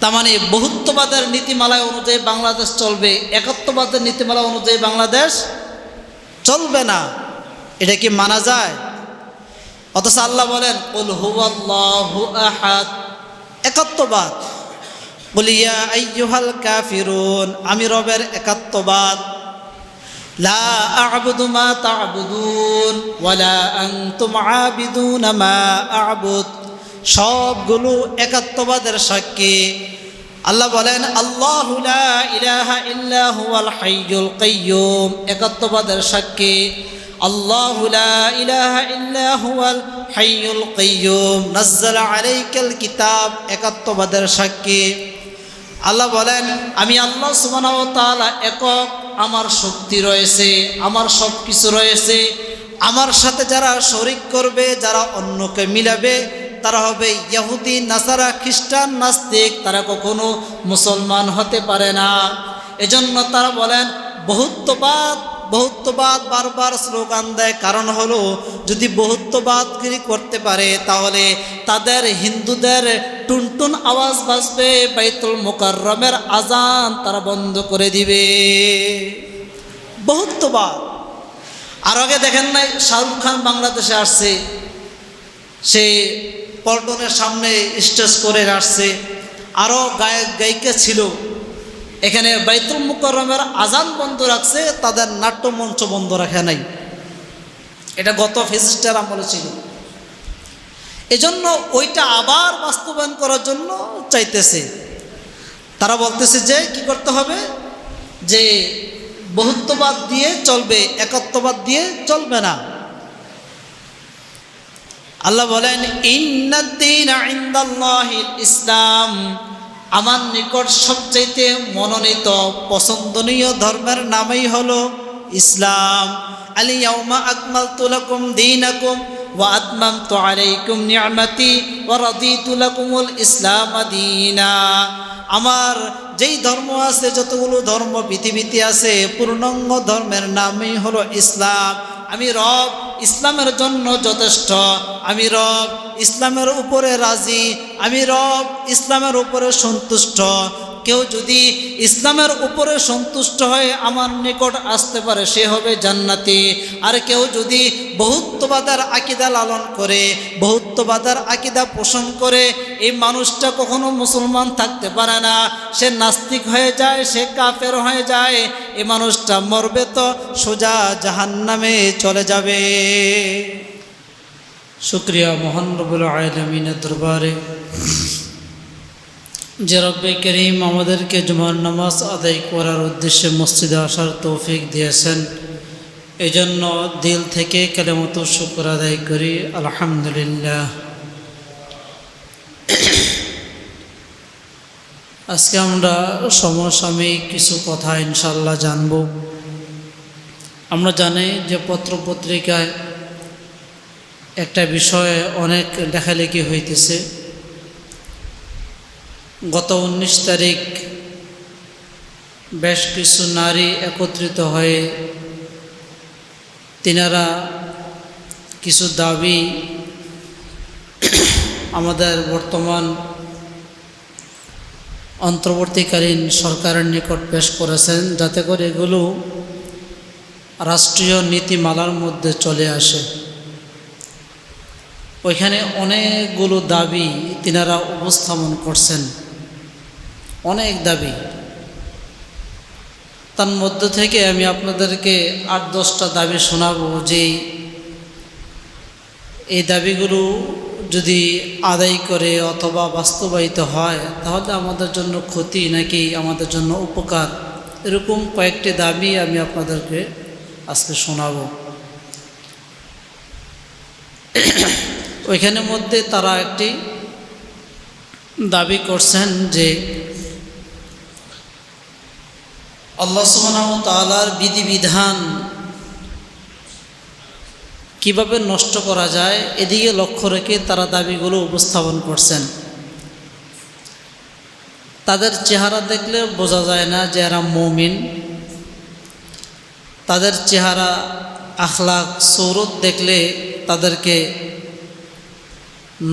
তার মানে বহুত্ববাদের নীতিমালা অনুযায়ী বাংলাদেশ চলবে, একাত্মবাদের নীতিমালা অনুযায়ী বাংলাদেশ চলবে না। এটা কি মানা যায়? অথচ আল্লাহ বলেন কুল হুয়াল্লাহু আহাদ, একাত্মবাদ। কুল ইয়া আইয়ুহাল কাফিরুন, আমি রবের একাত্মবাদ। লা আ'বুদু মা তা'বুদুন ওয়ালা আনতুম আবিদুনা মা আ'বুদ, সবগুলো একাত্মবাদের সাক্ষী। আল্লাহ বলেন আল্লাহু লা ইলাহা ইল্লা হুয়াল হাইয়ুল কাইয়্যুম, একাত্মবাদের সাক্ষী। আল্লাহু লা ইলাহা ইল্লা হুয়াল হাইয়ুল কাইয়্যুম নাযালা আলাইকাল কিতাব, একাত্মবাদের সাক্ষী। আল্লাহ বলেন আমি আল্লাহ সুবহানাহু ওয়া তাআলা একক, আমার শক্তি রয়েছে, আমার সব কিছু রয়েছে। আমার সাথে যারা শরিক করবে, যারা অন্যকে মিলাবে, তারা হবে ইহুদি, নাসারা, খ্রিস্টান, নাস্তিক, তারা কখনো মুসলমান হতে পারে না। এজন্য তারা বলেন বহুত্ববাদ, বহুত্ববাদ বারবার স্লোগান দেয়। কারণ হলো যদি বহুত্ববাদগিরি করতে পারে তাহলে তাদের হিন্দুদের টুনটুন আওয়াজ বাজবে, বাইতুল মুকাররমের আজান তারা বন্ধ করে দিবে। বহুত্ববাদ। আর আগে দেখেন নাই শাহরুখ খান বাংলাদেশে আসছে, সে পল্টনের সামনে স্টেজ করে আসছে, আরও গায়ক গায়িকা ছিল, এখানে বাইতুল মুকাররমের আজান বন্ধ রাখছে, তাদের নাট্যমঞ্চ বন্ধ রাখে নাই। এটা গত ফেসিস্টের আমলে ছিল। এজন্য ওইটা আবার বাস্তবায়ন করার জন্য চাইতেছে। তারা বলতেছে যে কি করতে হবে, যে বহুত্ববাদ দিয়ে চলবে, একাত্মবাদ দিয়ে চলবে না। আল্লাহ বলেন ইন্নাদ-দীনা ইনদাল্লাহিল ইসলাম, আমার নিকট সবচাইতে মনোনীত পছন্দনীয় ধর্মের নামই হলো ইসলাম। আল-ইয়াওমা আকমালতু লাকুম দীনাকুম ওয়া আতমামতু আলাইকুম নি'মাতি ওয়া রাদিতু লাকুমুল ইসলাম দীনা। আমার যেই ধর্ম আছে, যতগুলো ধর্ম পৃথিবীতে আছে, পূর্ণাঙ্গ ধর্মের নামই হলো ইসলাম। আমি রব ইসলামের জন্য যথেষ্ট, আমি রব ইসলামের উপরে রাজি, আমি রব ইসলামের উপরে সন্তুষ্ট। কেউ যদি ইসলামের উপরে সন্তুষ্ট হয়ে আমার নিকট আসতে পারে সে হবে জান্নাতি। আর কেউ যদি বহুত্ববাদের আকীদা লালন করে, বহুত্ববাদের আকীদা পোষণ করে, এই মানুষটা কখনো মুসলমান থাকতে পারে না। সে নাস্তিক হয়ে যায়, সে কাফের হয়ে যায়। এই মানুষটা মরবে তো সোজা জাহান্নামে চলে যাবে। শুকরিয়া মহান রব্বুল আলামিনের দরবারে যে রব্বে করিম আমাদেরকে জুমার নামাজ আদায় করার উদ্দেশ্যে মসজিদে আসার তৌফিক দিয়েছেন। এজন্য দিল থেকে কালেমাতু শুকর আদায় করি, আলহামদুলিল্লাহ। আজকে আমরা সমসাময়িক কিছু কথা ইনশাআল্লাহ জানব। আমরা জানি যে পত্রপত্রিকায় একটা বিষয়ে অনেক লেখালেখি হইতেছে। গত 19 তারিখ বেশ কিছু নারী একত্রিত হয়ে তিনারা কিছু দাবি আমাদের বর্তমান অন্তর্বর্তীকালীন সরকারের নিকট পেশ করেছেন, যাতে করে এগুলো রাষ্ট্রীয় নীতিমালার মধ্যে চলে আসে। ওইখানে অনেকগুলো দাবি তিনারা উপস্থাপন করছেন, অনেক দাবি। তার মধ্য থেকে আমি আপনাদেরকে 8-10টা দাবি শোনাবো, যে এই দাবিগুলো যদি আদায় করে অথবা বাস্তবায়িত হয় তাহলে আমাদের জন্য ক্ষতি নাকি আমাদের জন্য উপকার, এরকম কয়েকটি দাবি আমি আপনাদেরকে আজকে শোনাবো। ওইখানের মধ্যে তারা একটি দাবি করছেন যে আল্লাহ সুবহানাহু ওয়া তাআলার বিধিবিধান কিভাবে নষ্ট করা যায় এদিকে লক্ষ্য রেখে তারা দাবিগুলো উপস্থাপন করছেন। তাদের চেহারা দেখলে বোঝা যায় না যে এরা মুমিন। তাদের চেহারা, আখলাক, সৌরত দেখলে তাদেরকে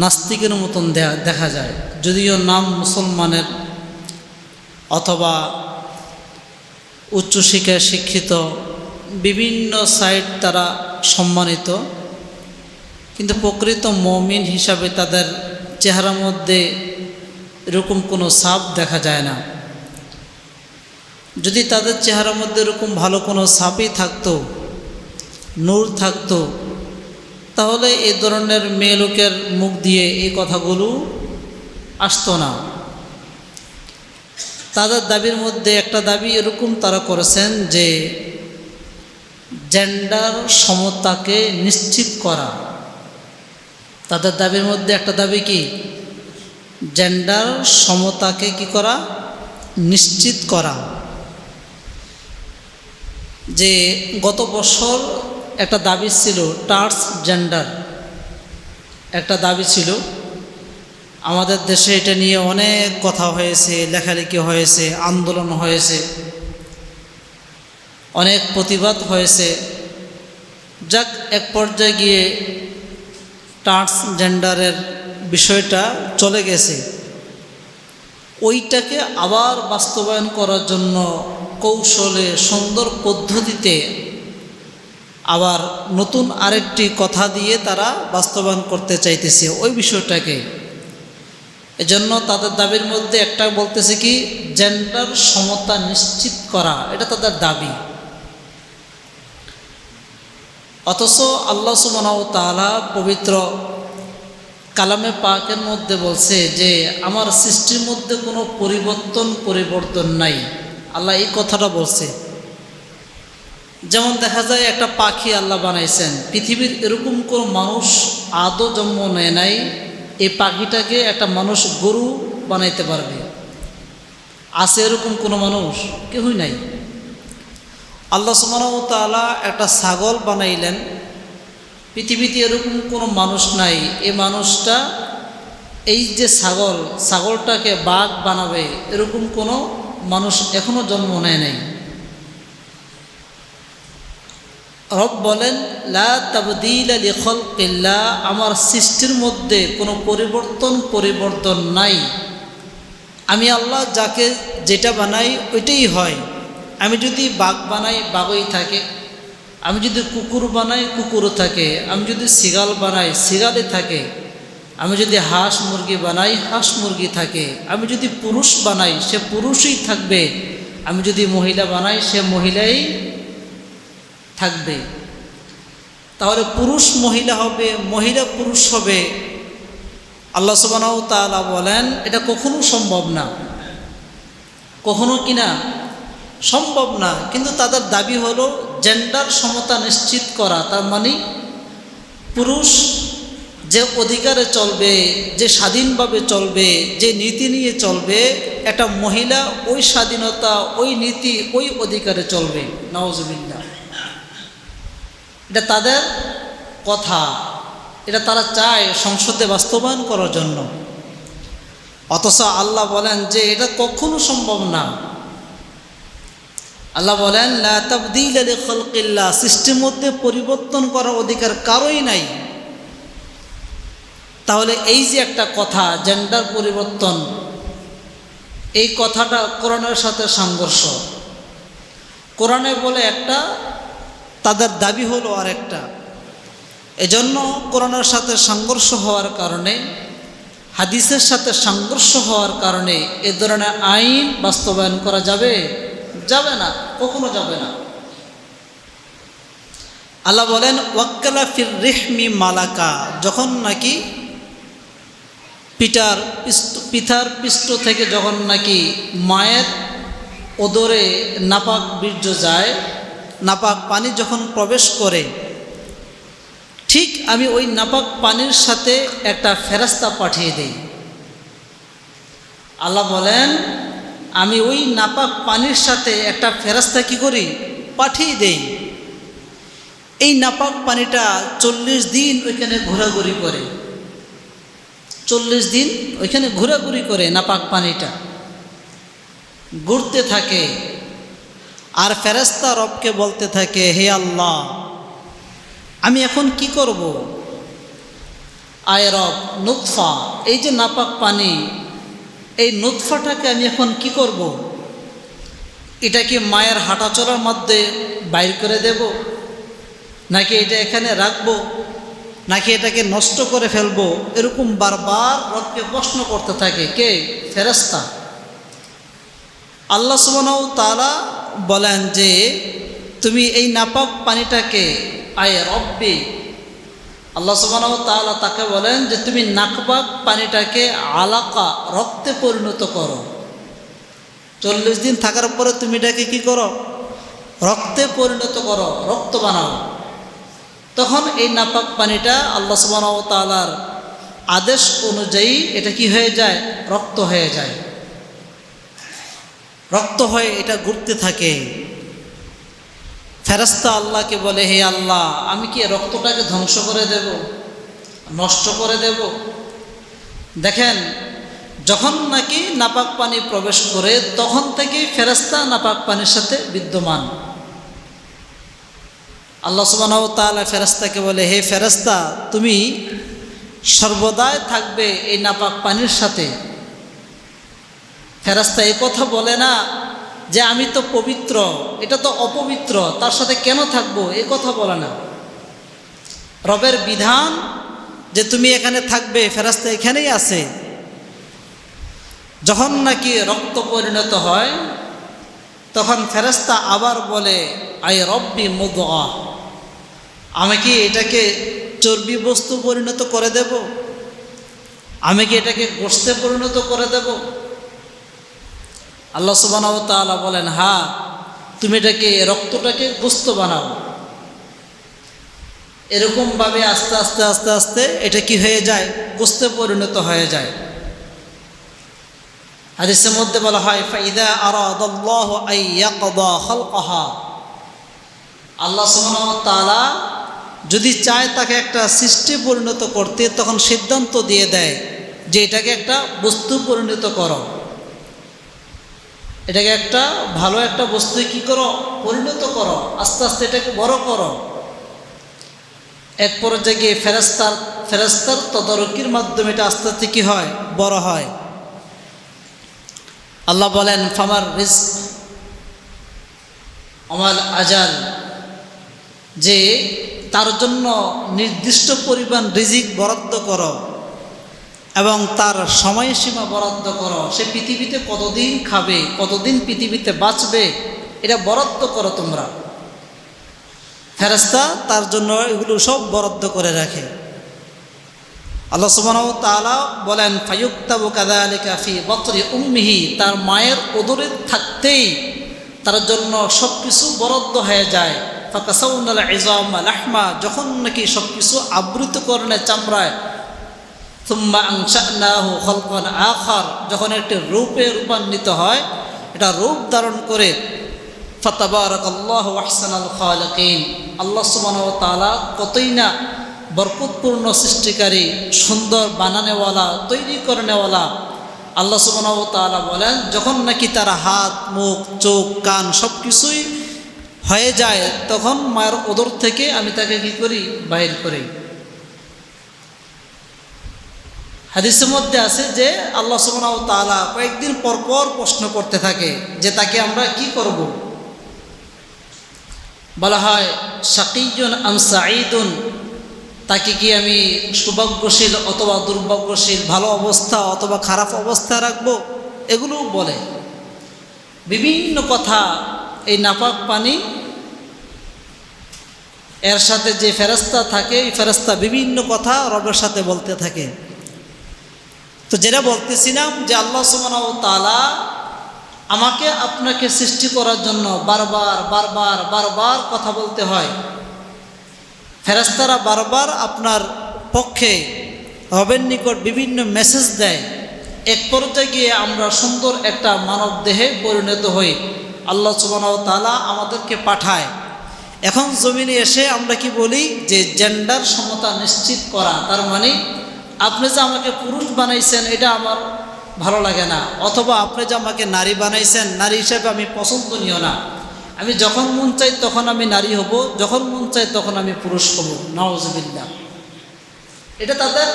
নাস্তিকের মতন দেখা যায়, যদিও নাম মুসলমানের, অথবা উচ্চশিক্ষায় শিক্ষিত, বিভিন্ন সাইট তারা সম্মানিত, কিন্তু প্রকৃত মুমিন হিসাবে তাদের চেহারার মধ্যে এরকম কোনো ছাপ দেখা যায় না। যদি তাদের চেহারার মধ্যে এরকম ভালো কোনো ছাপই থাকতো, নূর থাকতো, তাহলে এই ধরনের মেয়ে লোকের মুখ দিয়ে এই কথাগুলো আসতো না। তাদের দাবির মধ্যে একটা দাবি এরকম তারা করেছেন যে জেন্ডার সমতাকে নিশ্চিত করা। তাদের দাবির মধ্যে একটা দাবি কি? জেন্ডার সমতাকে কি করা? নিশ্চিত করা। যে গত বছর একটা দাবি ছিল ট্রান্সজেন্ডার, একটা দাবি ছিল। আমাদের দেশে এটা নিয়ে অনেক কথা হয়েছে, লেখালেখি হয়েছে, আন্দোলন হয়েছে, অনেক প্রতিবাদ হয়েছে। যাক, এক পর্যায়ে গিয়ে ট্রান্সজেন্ডারের বিষয়টা চলে গেছে। ওইটাকে আবার বাস্তবায়ন করার জন্য কৌশলে, সুন্দর পদ্ধতিতে আবার নতুন আরেকটি কথা দিয়ে তারা বাস্তবায়ন করতে চাইতেছে ওই বিষয়টাকে। এজন্য তাদের দাবির মধ্যে একটা বলতেছে কি, জেন্ডার সমতা নিশ্চিত করা, এটা তাদের দাবি। অথচ আল্লাহ সুবহানাহু ওয়া তাআলা পবিত্র কালামে পাকের মধ্যে বলছে যে আমার সৃষ্টির মধ্যে কোনো পরিবর্তন নাই। আল্লাহ এই কথাটা বলছে। যেমন দেখা যায় একটা পাখি আল্লাহ বানাইছেন, পৃথিবীর এরকম কোনো মানুষ আদৌ জন্ম নেয় নাই এই পাখিটাকে একটা মানুষ গরু বানাইতে পারবে। আছে এরকম কোনো মানুষ? কেউই নাই। আল্লাহ সুবহানাহু ওয়া তাআলা একটা ছাগল বানাইলেন, পৃথিবীতে এরকম কোনো মানুষ নাই এই মানুষটা, এই যে ছাগলটাকে বাঘ বানাবে এরকম কোনো মানুষ এখনো জন্ম নেয় নাই। রব বলেন লা তাবদীলা লিখালকিল্লাহ, আমার সৃষ্টির মধ্যে কোনো পরিবর্তন নাই। আমি আল্লাহ যাকে যেটা বানাই ওইটাই হয়। আমি যদি বাঘ বানাই বাঘই থাকে, আমি যদি কুকুর বানাই কুকুরও থাকে, আমি যদি শিগাল বানাই শিগালই থাকে, আমি যদি হাঁস মুরগি বানাই হাঁস মুরগি থাকে, আমি যদি পুরুষ বানাই সে পুরুষই থাকবে, আমি যদি মহিলা বানাই সে মহিলাই থাকবে। তাহলে পুরুষ মহিলা হবে, মহিলা পুরুষ হবে। আল্লাহ সুবহানাহু ওয়া তাআলা বলেন এটা কখনো সম্ভব না, কখনো কিনা সম্ভব না। কিন্তু তাদের দাবি হলো জেন্ডার সমতা নিশ্চিত করা। তার মানে পুরুষ যে অধিকারে চলবে, যে স্বাধীনভাবে চলবে, যে নীতি নিয়ে চলবে, একটা মহিলা ওই স্বাধীনতা, ওই নীতি, ওই অধিকারে চলবে। নাউজুবিল্লাহ। এটা তাদের কথা, এটা তারা চায় সংসদে বাস্তবায়ন করার জন্য। অথচ আল্লাহ বলেন যে এটা কখনো সম্ভব না। আল্লাহ বলেন লা তাবদীলা লিখালকিল্লাহ, সৃষ্টির মধ্যে পরিবর্তন করার অধিকার কারোই নাই। তাহলে এই যে একটা কথা জেন্ডার পরিবর্তন, এই কথাটা কোরআনের সাথে সংঘর্ষ। কোরআনে বলে একটা, তাদের দাবি হলো আরেকটা। এজন্য কোরআনের সাথে সংঘর্ষ হওয়ার কারণে, হাদিসের সাথে সংঘর্ষ হওয়ার কারণে এ ধরনের আইন বাস্তবায়ন করা যাবে না, কখনো যাবে না। আল্লাহ বলেন ওয়াক্কালা ফির রিহমি মালাকা, যখন নাকি পিতার পৃষ্ঠ থেকে যখন নাকি মায়ের ওদরে নাপাক বীর্য যায়, নাপাক পানি যখন প্রবেশ করে, ঠিক আমি ওই নাপাক পানির সাথে একটা ফেরেশতা পাঠিয়ে দেই। আল্লাহ বলেন আমি ওই নাপাক পানির সাথে একটা ফেরেশতা কি করি? পাঠিয়ে দেই। এই নাপাক পানিটা 40 দিন ওইখানে ঘোরাঘুরি করে, 40 দিন ওইখানে ঘোরাঘুরি করে নাপাক পানিটা ঘুরতে থাকে। আর ফেরেশতা রবকে বলতে থাকে হে আল্লাহ আমি এখন কি করব? আয় রব, নুতফা, এই যে নাপাক পানি, এই নুতফাটাকে আমি এখন কি করব? এটা কি মায়ের হাঁটাচলার মধ্যে বাইর করে দেব, নাকি এটা এখানে রাখবো, নাকি এটাকে নষ্ট করে ফেলবো, এরকম বারবার রবকে প্রশ্ন করতে থাকে কে? ফেরেশতা। আল্লাহ সুবহানাহু ওয়া তাআলা বলেন যে তুমি এই নাপাক পানিটাকে আয় রব্বি, আল্লাহ সুবহানাহু ওয়া তাআলা তাকে বলেন যে তুমি নাপাক পানিটাকে আলাকা রক্তে পরিণত করো। 40 দিন থাকার পরে তুমি এটাকে কি করো? রক্তে পরিণত করো, রক্ত বানাও। তখন এই নাপাক পানিটা আল্লাহ সুবহানাহু ওয়া তাআলার আদেশ অনুযায়ী এটা কি হয়ে যায়? রক্ত হয়ে যায়। রক্ত হয়ে এটা ঘুরতে থাকে। ফেরেশতা আল্লাহকে বলে, হে আল্লাহ, আমি কি রক্তটাকে ধ্বংস করে দেব, নষ্ট করে দেব? দেখেন, যখন নাকি নাপাক পানি প্রবেশ করে তখন থেকেই ফেরেশতা নাপাক পানির সাথে বিদ্যমান। আল্লাহ সুবহানাহু ওয়া তাআলা ফেরেশতাকে বলে, হে ফেরেশতা, তুমি সর্বদাই থাকবে এই নাপাক পানির সাথে। ফেরেশতা এই কথা বলে না যে আমি তো পবিত্র, এটা তো অপবিত্র, তার সাথে কেন থাকবো, এই কথা বলে না। রবের বিধান যে তুমি এখানে থাকবে, ফেরেশতা এখানেই আছে। যখন নাকি রক্ত পরিণত হয় তখন ফেরেশতা আবার বলে, আয় রব্বি মুদআ, আমি কি এটাকে চর্বি বস্তু পরিণত করে দেব, আমি কি এটাকে গোশতে পরিণত করে দেব? আল্লাহ সুবহানাহু ওয়া তাআলা বলেন, হ্যাঁ, তুমি এটাকে রক্তটাকে গোশত বানাও। এরকমভাবে আস্তে আস্তে আস্তে আস্তে এটা কি হয়ে যায়? গোশতে পরিণত হয়ে যায়। হাদিসের মধ্যে বলা হয়, ফাইদা আরাদাল্লাহু আন ইয়াকদা খালকাহা, আল্লাহ সুবহানাহু ওয়া তাআলা যদি চায় তাকে একটা সৃষ্টি পরিণত করতে, তখন সিদ্ধান্ত দিয়ে দেয় যে এটাকে একটা বস্তু পরিণত করো, এটাকে একটা ভালো একটা বস্তু কি করো? পরিণত করো, আস্তে আস্তে এটাকে বড় করো। এক পর্যায়ে গিয়ে ফেরেশতার তদারকির মাধ্যমে এটা আস্তে আস্তে কি হয়? বড় হয়। আল্লাহ বলেন, ফামার রিজক আমাল আজাল, যে তার জন্য নির্দিষ্ট পরিমাণ রিজিক বরাদ্দ করো এবং তার সময়সীমা বরাদ্দ করো। সে পৃথিবীতে কতদিন খাবে, কতদিন পৃথিবীতে বাঁচবে, এটা বরাদ্দ করো তোমরা। ফেরেশতা তার জন্য এগুলো সব বরাদ্দ করে রাখে। আল্লাহ সুবহানাহু ওয়া তাআলা বলেন, ফায়ুক্তাবু কাযালিকা ফি বাতনি উম্মিহি, তার মায়ের উদরে থাকতেই তার জন্য সব কিছু বরাদ্দ হয়ে যায়। ফাকাসাউনাল ইযামা লাহমা, যখন নাকি সব কিছু আবৃত করে চামড়ায়, সুম্মা আনশানাহু খালকান আখার, যখন একটি রূপে রূপান্তরিত হয়, এটা রূপ ধারণ করে, ফাতাবারাকাল্লাহু আহসানুল খালিকিন, আল্লাহ সুবহানাহু ওয়া তাআলা কতই না বরকতপূর্ণ সৃষ্টিকারী, সুন্দর বানানেওয়ালা, তৈরি করেনেওয়ালা। আল্লাহ সুবহানাহু ওয়া তাআলা বলেন, যখন নাকি তারা হাত, মুখ, চোখ, কান সব কিছুই হয়ে যায়, তখন মায়ের উদর থেকে আমি তাকে কি করি? বাহির করি। হাদিসের মধ্যে আছে যে আল্লাহ সুবহানাহু ওয়া তাআলা কয়েকদিন পর পর প্রশ্ন করতে থাকে যে তাকে আমরা কি করব। বলা হয়, শাকিয়ুন আম সাঈদুন, তাকে কি আমি সৌভাগ্যশীল অথবা দুর্ভাগ্যশীল, ভালো অবস্থা অথবা খারাপ অবস্থা রাখবো, এগুলো বলে। বিভিন্ন কথা এই নাপাক পানি এর সাথে যে ফেরেশতা থাকে, এই ফেরেশতা বিভিন্ন কথা রবের সাথে বলতে থাকে। তো যেটা বলতেছিলাম যে আল্লাহ সুবহানাহু ওয়া তাআলা আমাকে আপনাকে সৃষ্টি করার জন্য বারবার বারবার বারবার কথা বলতে হয়। ফেরেশতারা বারবার আপনার পক্ষে রবের নিকট বিভিন্ন মেসেজ দেয়। এক পর্যায়ে গিয়ে আমরা সুন্দর একটা মানব দেহে পরিণত হই। আল্লাহ সুবহানাহু ওয়া তাআলা আমাদেরকে পাঠায়। এখন জমিনে এসে আমরা কি বলি যে জেন্ডার সমতা নিশ্চিত করা, তার মানে আপনি যে আমাকে পুরুষ বানাইছেন এটা আমার ভালো লাগে না, অথবা আপনি যে আমাকে নারী বানাইছেন, নারী হিসেবে আমি পছন্দনীয় না, আমি যখন মন চাই তখন আমি নারী হব, যখন মন চাই তখন আমি পুরুষ হব। নাউজুবিল্লাহ, এটা তাদের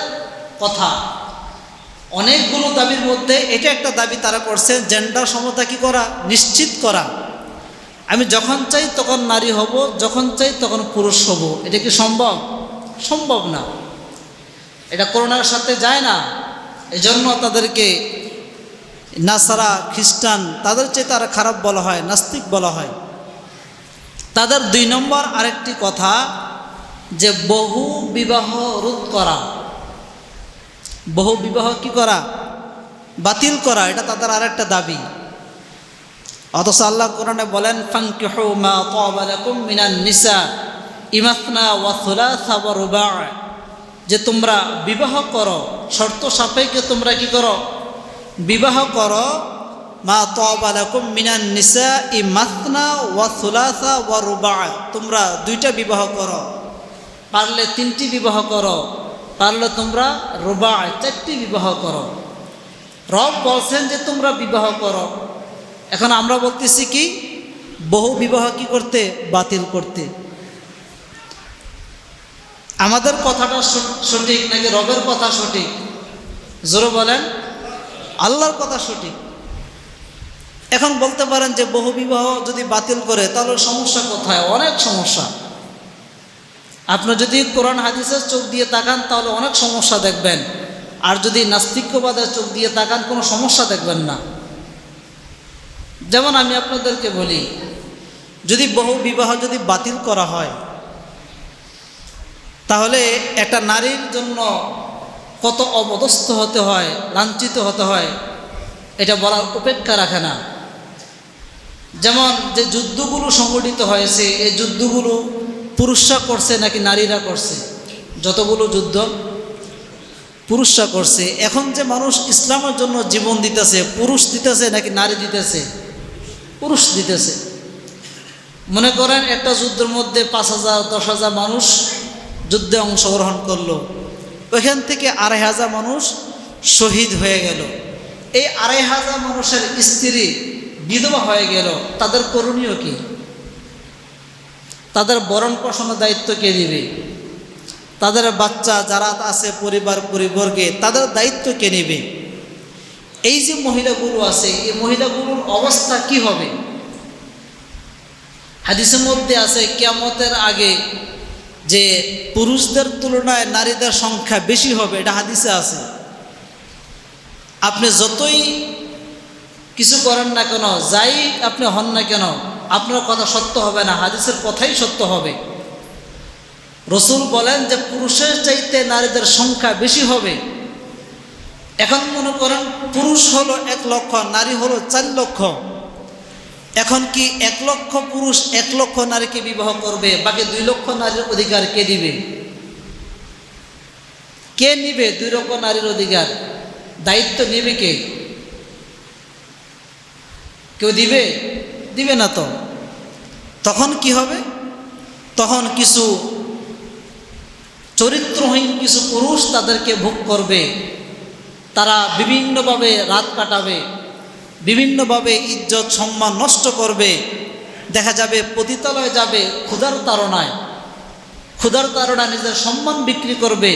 কথা। অনেকগুলো দাবির মধ্যে এটা একটা দাবি তারা করছে, জেন্ডার সমতা কি করা? নিশ্চিত করা। আমি যখন চাই তখন নারী হব, যখন চাই তখন পুরুষ হব। এটা কি সম্ভব? সম্ভব না। এটা করোনার সাথে যায় না। এজন্য তাদেরকে নাসারা, খ্রিস্টান তাদের চেয়ে তারা খারাপ বলা হয়, নাস্তিক বলা হয়। তাদের 2 নম্বর আরেকটি কথা যে বহু বিবাহ রোধ করা, বহু বিবাহ কি করা? বাতিল করা। এটা তাদের আরেকটা দাবি। অথচ আল্লাহ কোরআনে বলেন ফানকিহু মা তাবা লাকুম মিনান নিসা ইমাসনা ওয়া সুলাসা ওয়া রুবা', যে তোমরা বিবাহ করো, শর্ত সাপেক্ষে তোমরা কি করো? বিবাহ করো। মা তাবা লাকুম মিনান নিসা ইমাসনা ওয়া সুলাসা ওয়া রুবা', তোমরা 2টা বিবাহ করো, পারলে 3টি বিবাহ করো, পারলে তোমরা রুবা' 4টি বিবাহ করো। রব বলছেন যে তোমরা বিবাহ করো। এখন আমরা বলতেছি কি? বহু বিবাহ কি করতে? বাতিল করতে। আমাদের কথাটা সঠিক নাকি রবের কথা সঠিক? জোরে বলেন। আল্লাহর কথা সঠিক। এখন বলতে পারেন যে বহু বিবাহ যদি বাতিল করে তাহলে সমস্যা কোথায়? অনেক সমস্যা। আপনি যদি কোরআন হাদিসের চোখ দিয়ে তাকান তাহলে অনেক সমস্যা দেখবেন, আর যদি নাস্তিক্যবাদের চোখ দিয়ে তাকান কোনো সমস্যা দেখবেন না। যেমন আমি আপনাদেরকে বলি, যদি বহু বিবাহ যদি বাতিল করা হয় তাহলে একটা নারীর জন্য কত অপদস্থ হতে হয়, লাঞ্ছিত হতে হয়, এটা বলার অপেক্ষা রাখে না। যেমন যে যুদ্ধগুলো সংগঠিত হয়েছে, এই যুদ্ধগুলো পুরুষরা করছে নাকি নারীরা করছে? যতগুলো যুদ্ধ পুরুষরা করছে। এখন যে মানুষ ইসলামের জন্য জীবন দিতেছে, পুরুষ দিতেছে নাকি নারী দিতেছে? পুরুষ দিতেছে। মনে করেন একটা যুদ্ধের মধ্যে 5,000 10,000 মানুষ যুদ্ধে অংশগ্রহণ করলো, ওইখান থেকে 2,500 মানুষ শহীদ হয়ে গেল। এই 2,500 মানুষের স্ত্রী বিধবা হয়ে গেল, তাদের করণীয় কি? তাদের ভরণ পোষণের দায়িত্ব কে দিবে? তাদের বাচ্চা যারা আছে পরিবার পরিবর্গে, তাদের দায়িত্ব কে নেবে? এই যে মহিলাগুলো আছে, এই মহিলাগুলোর অবস্থা কি হবে? হাদিসের মধ্যে আছে কিয়ামতের আগে যে পুরুষদের তুলনায় নারীদের সংখ্যা বেশি হবে, এটা হাদিসে আছে। আপনি যতই কিছু করেন না কেন, যাই আপনি হন না কেন, আপনার কথা সত্য হবে না, হাদিসের কথাই সত্য হবে। রসুল বলেন যে পুরুষের চাইতে নারীদের সংখ্যা বেশি হবে। এখন মনে করেন পুরুষ হলো 1 লক্ষ, নারী হলো 4 লক্ষ। এখন কি 1 লক্ষ পুরুষ 1 লক্ষ নারীকে বিবাহ করবে, বাকি 2 লক্ষ নারীর অধিকার কে দিবে? কে নিবে 2 লক্ষ নারীর অধিকার? দায়িত্ব নিবে কে? কেউ দিবে? দিবে না। তো তখন কি হবে? তখন কিছু চরিত্রহীন কিছু পুরুষ তাদেরকে ভোগ করবে। তারা বিভিন্নভাবে রাত কাটাবে, বিভিন্নভাবে ইজ্জত সম্মান নষ্ট করবে। দেখা যাবে পতিতালয়ে যাবে ক্ষুধার তাড়নায়, ক্ষুধার তাড়না নিজের সম্মান বিক্রি করবে,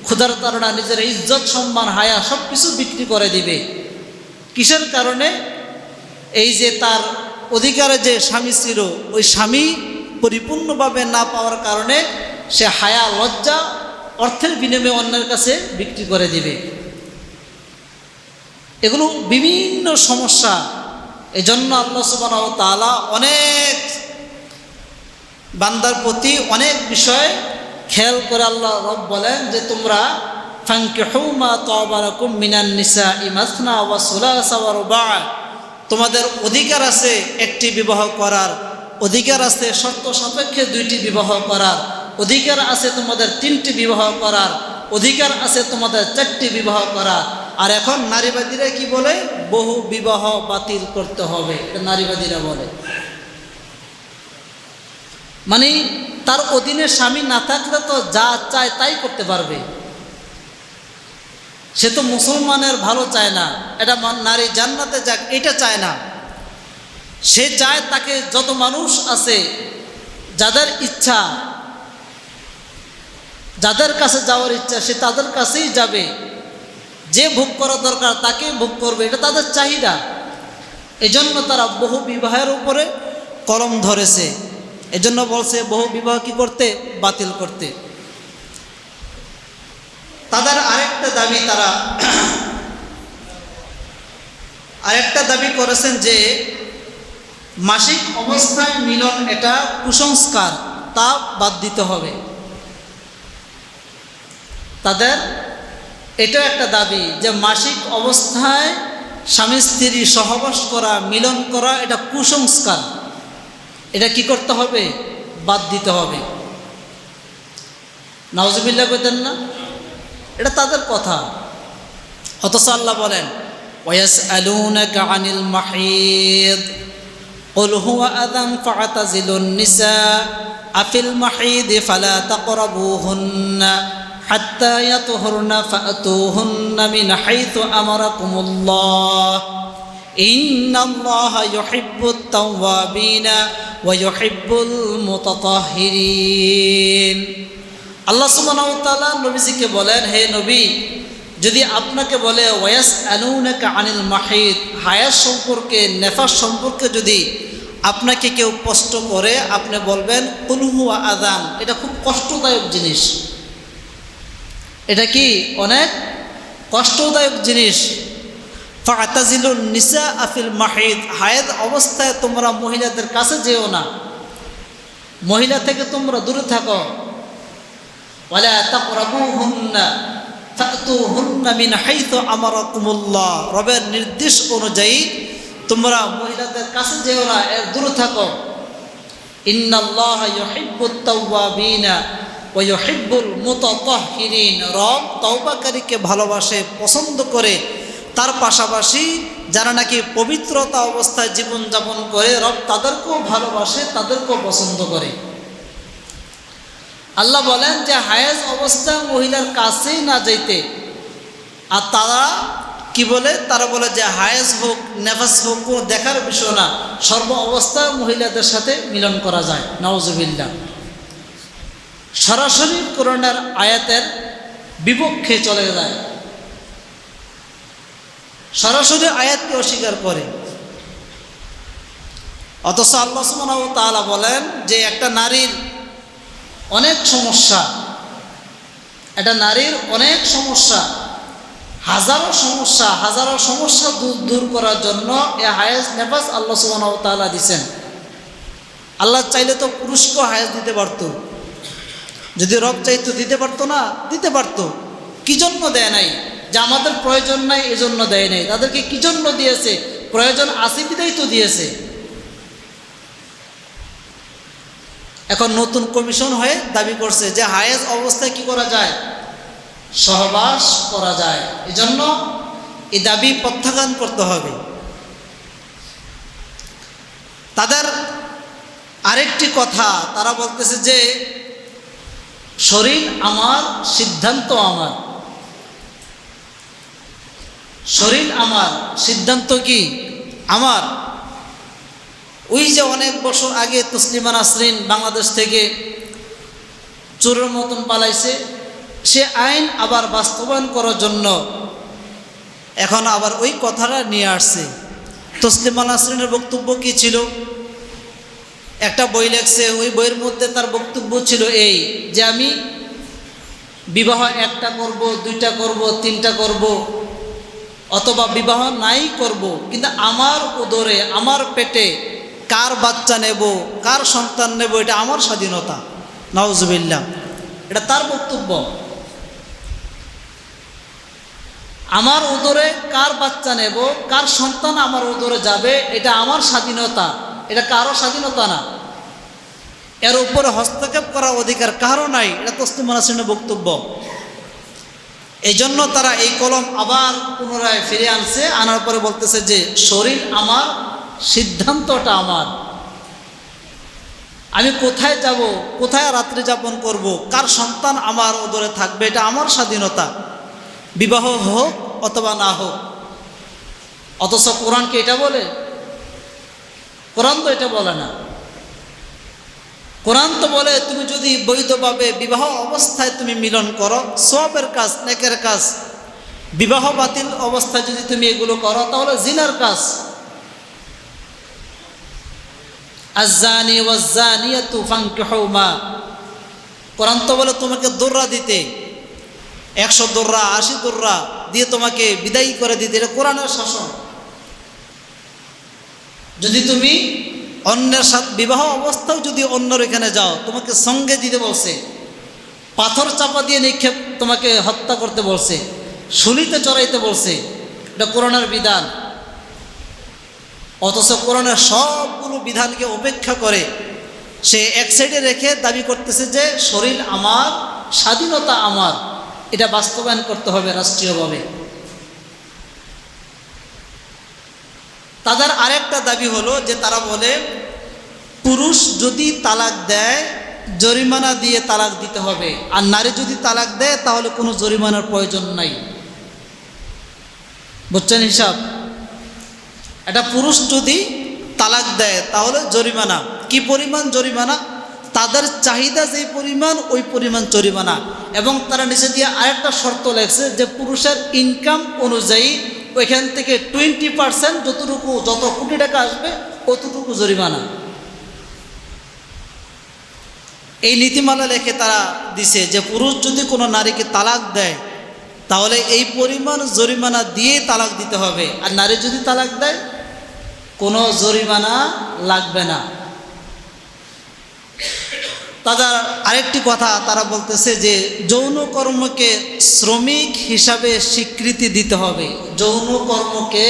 ক্ষুধার তাড়না নিজের ইজ্জত সম্মান হায়া সব কিছু বিক্রি করে দিবে। কিসের কারণে? এই যে তার অধিকারে যে স্বামী ছিল, ওই স্বামী পরিপূর্ণভাবে না পাওয়ার কারণে সে হায়া লজ্জা অর্থের বিনিময়ে অন্যের কাছে বিক্রি করে দিবে। এগুলো বিভিন্ন সমস্যা। এই জন্য আল্লাহ সুবহানাহু ওয়া তাআলা অনেক বান্দার প্রতি অনেক বিষয় খেয়াল করে আল্লাহ রব বলেন যে তোমরা ফানকিহু মা তাবা লাকুম মিনান নিসাই মাসনা ওয়া সুলাসা ওয়া রুবা', তোমাদের অধিকার আছে 1টি বিবাহ করার, অধিকার আছে শর্ত সাপেক্ষে 2টি বিবাহ করার, অধিকার আছে তোমাদের 3টি বিবাহ করার, অধিকার আছে তোমাদের 4টি বিবাহ করার। আর এখন নারীবাদীরা কি বলে? বহু বিবাহ বাতিল করতে হবে, এটা নারীবাদীরা বলে। মানে তার অধীনে স্বামী না থাকলে তো যা চায় তাই করতে পারবে। সে তো মুসলমানের ভালো চায় না, এটা নারী জান্নাতে যাক এটা চায় না। সে চায় তাকে যত মানুষ আছে যাদের ইচ্ছা, যাদের কাছে যাওয়ার ইচ্ছা সে তাদের কাছেই যাবে, যে ভোগ করা দরকার তাকে ভোগ করবে, এটা তাদের চাহিদা। এজন্য তারা বহু বিবাহের উপরে কলম ধরেছে। এজন্য বলছে বহু বিবাহ কি করতে, বাতিল করতে। তাদের আরেকটা দাবি করেছেন যে মাসিক অবস্থায় মিলন এটা কুসংস্কার, তা বাদ দিতে হবে। তাদের এটাও একটা দাবি যে মাসিক অবস্থায় স্বামী স্ত্রী সহবাস করা, মিলন করা এটা কুসংস্কার, এটা কি করতে হবে, বাদ দিতে হবে। নাউজুবিল্লাহ কইতেন না, এটা তাদের কথা। অথচ আল্লাহ বলেন ওয়ায়াসআলুনাকা আনিল মাহিদ কুল হুয়া আযান ফা'তাজিলুন নিসা আফিল মাহিদ ফালা তাকরাবুহুন্না হাত্তা ইয়াতহুরনা ফা'তুহুন্না মিন হাইতু আমারাকুমুল্লাহ ইন্নাল্লাহা ইউহিব্বুত তাওয়াবিনা ওয়া ইউহিব্বুল মুতাতাহহিরিন। আল্লাহ সুবহানাহু ওয়া তাআলা নবীজিকে বলেন, হে নবী, যদি আপনাকে বলে ওয়ায়াসআলুনাকা আনিল মাহিদ, হায়াজ সম্পর্কে, নেফাস সম্পর্কে যদি আপনাকে কেউ প্রশ্ন করে, আপনি বলবেন কুল হুয়া আযান, এটা খুব কষ্টদায়ক জিনিস, এটা কি অনেক কষ্টদায়ক জিনিস। ফা'তাজিলুন নিসা আফিল মাহিদ, হায়াজ অবস্থায় তোমরা মহিলাদের কাছে যেও না, মহিলা থেকে তোমরা দূরে থাকো। ওয়ালা তাকরাবুহুন্না ফা'তুহুন্না মিন হাইতু আমারাকুমুল্লাহ, রবের নির্দেশ অনুযায়ী তোমরা মহিলাদের কাছে যেও না, এর দূরে থাকো। ইন্নাল্লাহা ইউহিব্বুত তাওয়াবিনা ওয়া ইউহিব্বুল মুতাতাহহিরিন, রব তওবাকারীকে ভালোবাসে, পছন্দ করে। তার পাশাপাশি যারা নাকি পবিত্রতা অবস্থায় জীবনযাপন করে, রব তাদেরকেও ভালোবাসে, তাদেরকেও পছন্দ করে। আল্লাহ বলেন যে হায়াজ অবস্থা মহিলার কাছেই না যাইতে। আর তারা কি বলে, তারা বলে যে হায়াজ হোক, নেফাস হোক, কোনো দেখার বিষয় না, সর্ব অবস্থায় মহিলাদের সাথে মিলন করা যায়। নাউজুবিল্লাহ। সরাসরি কোরআনের আয়াতের বিপক্ষে চলে যায়, সরাসরি আয়াতকে অস্বীকার করে। অথচ আল্লাহ সুবহানাহু ওয়া তাআলা বলেন যে একটা নারীর অনেক সমস্যা, একটা নারীর অনেক সমস্যা, হাজারো সমস্যা দূর করার জন্য এই হায়াজ নেফাস আল্লাহ সুবহানাহু ওয়া তাআলা দিয়েছেন। আল্লাহ চাইলে তো পুরুষকেও হায়াজ দিতে পারত, যদি রব চাইতো দিতে পারতো না, দিতে পারতো। কি জন্য দেয় নাই? যে আমাদের প্রয়োজন নাই এজন্য দেয় নাই। তাদেরকে কি জন্য দিয়েছে? প্রয়োজন আছে বিধায় তো দিয়েছে। এখন নতুন কমিশন হয়ে দাবি করছে যে হায়াজ অবস্থায় কি করা যায়, সহবাস করা যায়। এজন্য এই দাবি প্রত্যাখ্যান করতে হবে। তাদের আরেকটি কথা, তারা বলতেছে যে শরীর আমার, সিদ্ধান্ত আমার। শরীর আমার, সিদ্ধান্ত কি আমার। ওই যে অনেক বছর আগে তসলিমা নাসরিন বাংলাদেশ থেকে চোরের মতন পালাইছে, সে আইন আবার বাস্তবায়ন করার জন্য এখন আবার ওই কথাটা নিয়ে আসছে। তসলিমা নাসরিনের বক্তব্য কি ছিল? একটা বই লেখছে, ওই বইয়ের মধ্যে তার বক্তব্য ছিল এই যে আমি বিবাহ একটা করব, দুইটা করব, তিনটা করব, অথবা বিবাহ নাই করব, কিন্তু আমার উদরে, আমার পেটে কার বাচ্চা নেব, কার সন্তান নেব, এটা আমার স্বাধীনতা। নাউজুবিল্লাহ, এটা তার বক্তব্য। আমার উদরে কার বাচ্চা নেব, কার সন্তান আমার উদরে যাবে, এটা আমার স্বাধীনতা, এটা কারো স্বাধীনতা না। এর উপরে হস্তক্ষেপ করার অধিকার কারো নাই, এটা তসলিমা নাসরিনের বক্তব্য। এই জন্য তারা এই কলম আবার পুনরায় ফিরে আনছে, আনার পরে বলতেছে যে শরীর আমার, সিদ্ধান্তটা আমার। আমি কোথায় যাব, কোথায় রাত্রি যাপন করব, কার সন্তান আমার উদরে থাকবে, এটা আমার স্বাধীনতা, বিবাহ হোক অথবা না হোক। অথচ কোরআন কি এটা বলে? কোরআন তো এটা বলে না। কোরআন তো বলে তুমি যদি বৈধভাবে বিবাহ অবস্থায় তুমি মিলন করো, সওয়াবের কাজ, নেকের কাজ। বিবাহ বাতিল অবস্থায় যদি তুমি এগুলো করো তাহলে জিনার কাজ। আয-যানি ওয়াজ-যানিয়াতু ফানকিহু মা, কোরআন তো বলে তোমাকে দোররা দিতে, 100 দোররা 80 দোররা দিয়ে তোমাকে বিদায়ী করে দিতে, এটা কোরআনের শাসন। যদি তুমি অন্যের সাথে বিবাহ অবস্থাও যদি অন্যর এখানে যাও, তোমাকে সঙ্গে দিতে বলছে, পাথর চাপা দিয়ে নিক্ষেপ তোমাকে হত্যা করতে বলছে, শুলিতে চড়াইতে বলছে, এটা কোরআনের বিধান। অথচ কোরআনের সবগুলো বিধানকে উপেক্ষা করে সে এক সাইডে রেখে দাবি করতেছে যে শরীর আমার, স্বাধীনতা আমার, এটা বাস্তবায়ন করতে হবে রাষ্ট্রীয়ভাবে। তাদের আরেকটা দাবি হলো যে তারা বলে পুরুষ যদি তালাক দেয় জরিমানা দিয়ে তালাক দিতে হবে, আর নারী যদি তালাক দেয় তাহলে কোনো জরিমানার প্রয়োজন নাই। বুঝছেন হিসাব? একটা পুরুষ যদি তালাক দেয় তাহলে জরিমানা, কি পরিমাণ জরিমানা? তাদের চাহিদা যেই পরিমাণ ওই পরিমাণ জরিমানা। এবং তারা নিচে দিয়ে আরেকটা শর্ত লেগেছে যে পুরুষের ইনকাম অনুযায়ী ওইখান থেকে 20% যতটুকু, যত কোটি টাকা আসবে অতটুকু জরিমানা। এই নীতিমালা লেখে তারা দিছে যে পুরুষ যদি কোনো নারীকে তালাক দেয় তাহলে এই পরিমাণ জরিমানা দিয়ে তালাক দিতে হবে, আর নারী যদি তালাক দেয় কোনো জরিমানা লাগবে না। তাদের আরেকটি কথা তারা বলতেছে যে যৌন কর্মকে শ্রমিক হিসাবে স্বীকৃতি দিতে হবে, যৌন কর্মকে